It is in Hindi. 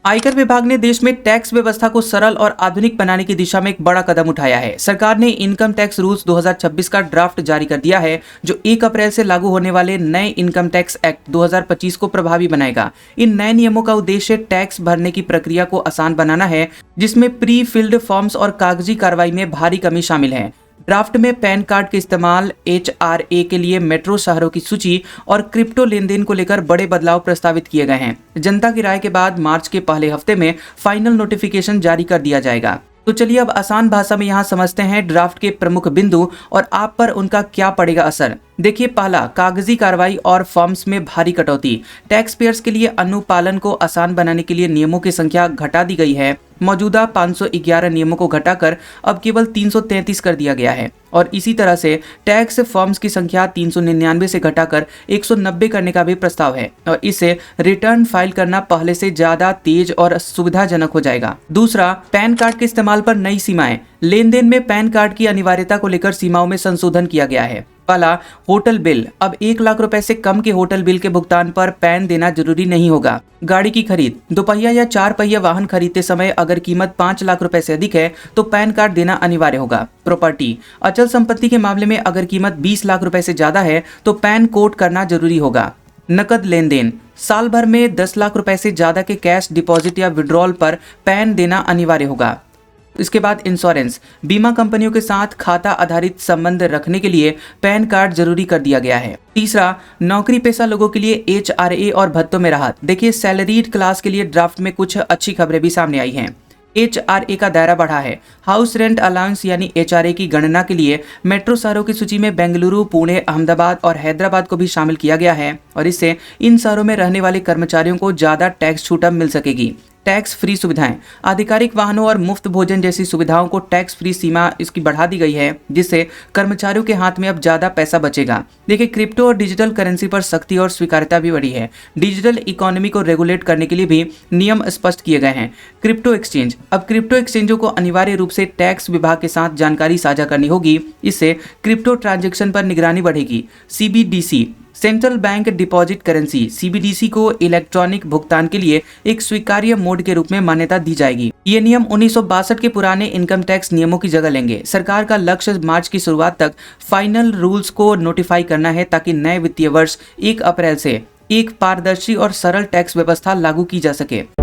आयकर विभाग ने देश में टैक्स व्यवस्था को सरल और आधुनिक बनाने की दिशा में एक बड़ा कदम उठाया है। सरकार ने इनकम टैक्स रूल्स 2026 का ड्राफ्ट जारी कर दिया है, जो 1 अप्रैल से लागू होने वाले नए इनकम टैक्स एक्ट 2025 को प्रभावी बनाएगा। इन नए नियमों का उद्देश्य टैक्स भरने की प्रक्रिया को आसान बनाना है, जिसमें प्री फिल्ड फॉर्म्स और कागजी कार्रवाई में भारी कमी शामिल है। ड्राफ्ट में पैन कार्ड के इस्तेमाल, HRA के लिए मेट्रो शहरों की सूची और क्रिप्टो लेन देन को लेकर बड़े बदलाव प्रस्तावित किए गए हैं। जनता की राय के बाद मार्च के पहले हफ्ते में फाइनल नोटिफिकेशन जारी कर दिया जाएगा। तो चलिए अब आसान भाषा में यहाँ समझते हैं ड्राफ्ट के प्रमुख बिंदु और आप पर उनका क्या पड़ेगा असर। देखिए, पहला, कागजी कार्रवाई और फॉर्म्स में भारी कटौती। टैक्स पेयर्स के लिए अनुपालन को आसान बनाने के लिए नियमों की संख्या घटा दी गई है। मौजूदा 511 नियमों को घटाकर अब केवल 333 कर दिया गया है और इसी तरह से टैक्स फॉर्म्स की संख्या 399 से घटाकर 190 करने का भी प्रस्ताव है और इससे रिटर्न फाइल करना पहले से ज्यादा तेज और सुविधाजनक हो जाएगा। दूसरा, पैन कार्ड के इस्तेमाल पर नई सीमाएं। लेन देन में पैन कार्ड की अनिवार्यता को लेकर सीमाओं में संशोधन किया गया है। पहला, होटल बिल। अब 1 लाख रुपए से कम के होटल बिल के भुगतान पर पैन देना जरूरी नहीं होगा। गाड़ी की खरीद। 2 पहिया या 4 पहिया वाहन खरीदते समय अगर कीमत 5 लाख रुपए से अधिक है तो पैन कार्ड देना अनिवार्य होगा। प्रॉपर्टी। अचल संपत्ति के मामले में अगर कीमत 20 लाख रुपए से ज्यादा है तो पैन कोड करना जरूरी होगा। नकद लेन देन। साल भर में 10 लाख रुपए से ज्यादा के कैश डिपॉजिट या विड्रॉल पर पैन देना अनिवार्य होगा। इसके बाद इंश्योरेंस। बीमा कंपनियों के साथ खाता आधारित संबंध रखने के लिए पैन कार्ड जरूरी कर दिया गया है। तीसरा, नौकरी पेशा लोगों के लिए HRA और भत्तों में राहत। देखिए, सैलरीड क्लास के लिए ड्राफ्ट में कुछ अच्छी खबरें भी सामने आई हैं। HRA का दायरा बढ़ा है। हाउस रेंट अलाउंस यानी HRA की गणना के लिए मेट्रो शहरों की सूची में बेंगलुरु, पुणे, अहमदाबाद और हैदराबाद को भी शामिल किया गया है और इससे इन शहरों में रहने वाले कर्मचारियों को ज्यादा टैक्स छूट अब मिल सकेगी। टैक्स फ्री सुविधाएं। आधिकारिक वाहनों और मुफ्त भोजन जैसी सुविधाओं को टैक्स फ्री सीमा इसकी बढ़ा दी गई है, जिससे कर्मचारियों के हाथ में अब ज्यादा पैसा बचेगा। देखिए, क्रिप्टो और डिजिटल करेंसी पर सख्ती और स्वीकार्यता भी बढ़ी है। डिजिटल इकोनॉमी को रेगुलेट करने के लिए भी नियम स्पष्ट किए गए हैं। Crypto exchange. अब क्रिप्टो एक्सचेंजों को अनिवार्य रूप से टैक्स विभाग के साथ जानकारी साझा करनी होगी। इससे क्रिप्टो ट्रांजेक्शन पर निगरानी बढ़ेगी। CBDC, central bank deposit currency. CBDC को इलेक्ट्रॉनिक भुगतान के लिए एक स्वीकार्य मोड के रूप में मान्यता दी जाएगी। ये नियम 1962 के पुराने इनकम टैक्स नियमों की जगह लेंगे। सरकार का लक्ष्य मार्च की शुरुआत तक फाइनल रूल्स को नोटिफाई करना है, ताकि नए वित्तीय वर्ष 1 अप्रैल से एक पारदर्शी और सरल टैक्स व्यवस्था लागू की जा सके।